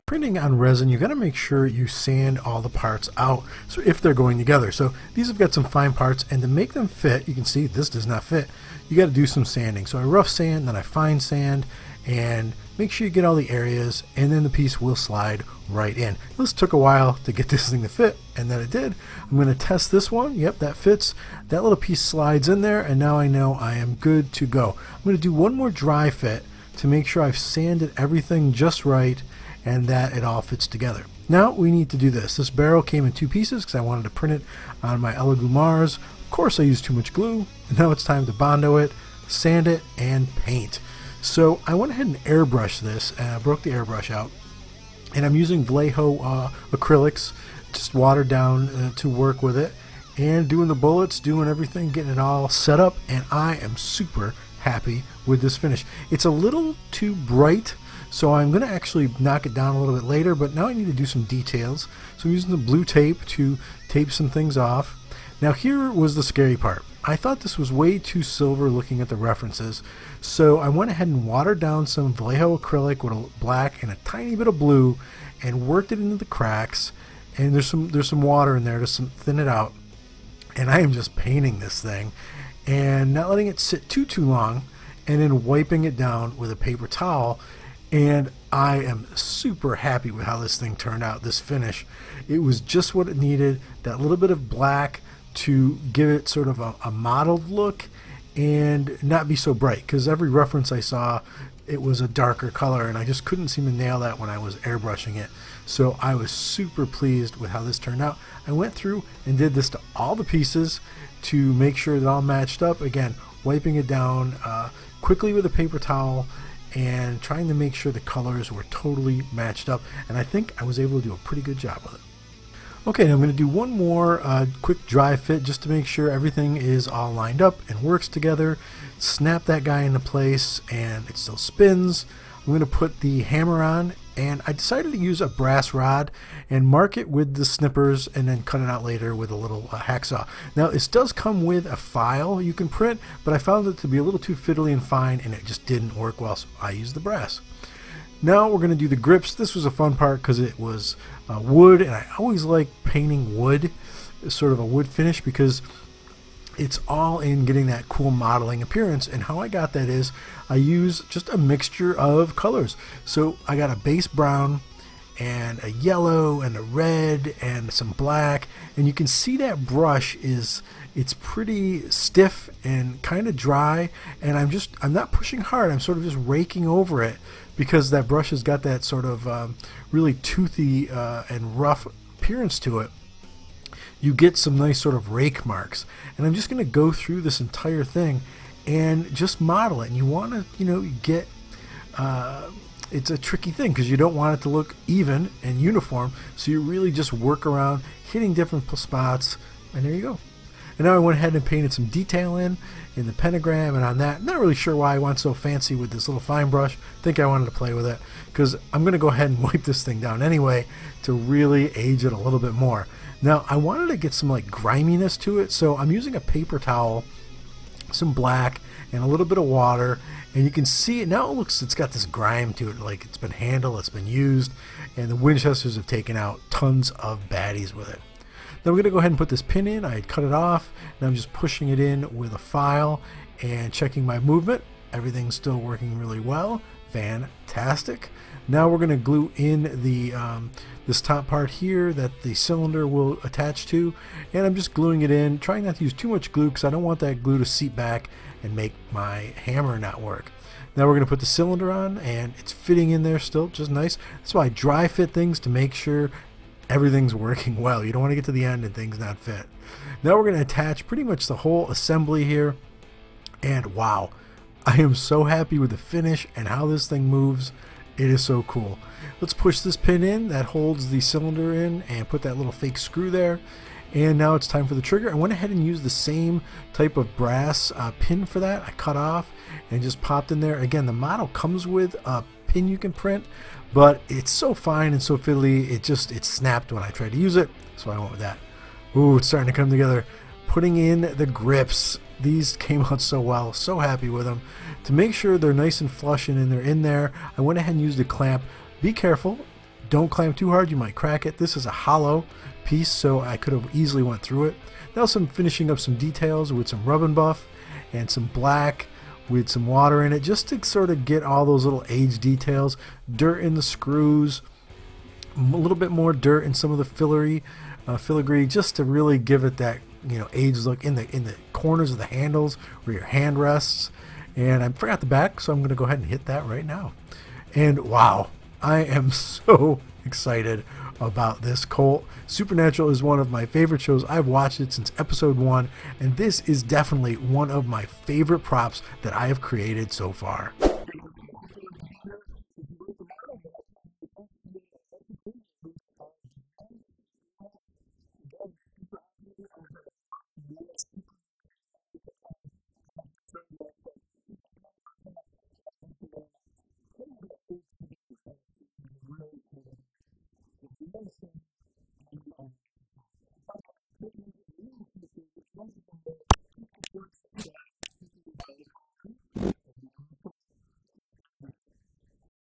Printing on resin, you got to make sure you sand all the parts out, so if they're going together. So these have got some fine parts, and to make them fit, you can see this does not fit. You got to do some sanding. So I rough sand, then I fine sand, and make sure you get all the areas, and then the piece will slide right in. This took a while to get this thing to fit, and then it did. I'm going to test this one. Yep, that fits. That little piece slides in there, and now I know I am good to go. I'm going to do one more dry fit to make sure I've sanded everything just right and that it all fits together. Now we need to do this. This barrel came in two pieces because I wanted to print it on my Elegoo Mars. Of course I used too much glue, and now it's time to Bondo it, sand it, and paint. So I went ahead and airbrushed this, and I broke the airbrush out, and I'm using Vallejo acrylics, just watered down to work with it, and doing the bullets, doing everything, getting it all set up, and I am super happy with this finish. It's a little too bright, so I'm going to actually knock it down a little bit later, but now I need to do some details. So I'm using the blue tape to tape some things off. Now here was the scary part. I thought this was way too silver looking at the references, so I went ahead and watered down some Vallejo acrylic with a black and a tiny bit of blue and worked it into the cracks, and there's some water in there to thin it out. And I am just painting this thing and not letting it sit too long, and then wiping it down with a paper towel. And I am super happy with how this thing turned out, this finish. It was just what it needed, that little bit of black to give it sort of a mottled look and not be so bright, because every reference I saw, it was a darker color, and I just couldn't seem to nail that when I was airbrushing it. So I was super pleased with how this turned out. I went through and did this to all the pieces to make sure it all matched up. Again, wiping it down quickly with a paper towel, and trying to make sure the colors were totally matched up, and I think I was able to do a pretty good job with it. Okay, now I'm going to do one more quick dry fit just to make sure everything is all lined up and works together. Snap that guy into place, and it still spins. I'm going to put the hammer on, and I decided to use a brass rod and mark it with the snippers and then cut it out later with a little hacksaw. Now this does come with a file you can print, but I found it to be a little too fiddly and fine, and it just didn't work well, so I used the brass. Now we're going to do the grips. This was a fun part because it was wood, and I always like painting wood, sort of a wood finish, because it's all in getting that cool modeling appearance. And how I got that is I use just a mixture of colors. So I got a base brown and a yellow and a red and some black, and you can see that brush it's pretty stiff and kind of dry, and I'm not pushing hard. I'm sort of just raking over it because that brush has got that sort of really toothy and rough appearance to it. You get some nice sort of rake marks, and I'm just going to go through this entire thing and just model it. And you want to get it's a tricky thing because you don't want it to look even and uniform, so you really just work around hitting different spots, and there you go. And now I went ahead and painted some detail in the pentagram, and on that, not really sure why I went so fancy with this little fine brush. I think I wanted to play with it because I'm going to go ahead and wipe this thing down anyway to really age it a little bit more. Now I wanted to get some like griminess to it, so I'm using a paper towel, some black, and a little bit of water, and you can see it now. It's got this grime to it, like it's been handled, it's been used, and the Winchesters have taken out tons of baddies with it. Now we're going to go ahead and put this pin in. I had cut it off, and I'm just pushing it in with a file and checking my movement. Everything's still working really well. Fantastic. Now we're going to glue in the this top part here that the cylinder will attach to, and I'm just gluing it in, trying not to use too much glue because I don't want that glue to seep back and make my hammer not work. Now we're going to put the cylinder on, and it's fitting in there still just nice. That's why I dry fit things, to make sure everything's working well. You don't want to get to the end and things not fit. Now we're going to attach pretty much the whole assembly here, and wow, I am so happy with the finish and how this thing moves. It is so cool. Let's push this pin in that holds the cylinder in and put that little fake screw there, And now it's time for the trigger. I went ahead and used the same type of brass pin for that. I cut off and just popped in there. Again, the model comes with a pin you can print, but it's so fine and so fiddly, it snapped when I tried to use it, so I went with that. Ooh, it's starting to come together. Putting in the grips. These came out so well, so happy with them. To make sure they're nice and flush and they're in there, I went ahead and used a clamp. Be careful, don't clamp too hard, you might crack it. This is a hollow piece, so I could have easily went through it. Now finishing up some details with some rub and buff and some black with some water in it, just to sort of get all those little age details. Dirt in the screws, a little bit more dirt in some of the filigree, just to really give it that, you know, age look in the corners of the handles where your hand rests. And I forgot the back, so I'm going to go ahead and hit that right now. And wow, I am so excited about this Colt. Supernatural is one of my favorite shows. I've watched it since episode 1, and this is definitely one of my favorite props that I have created so far.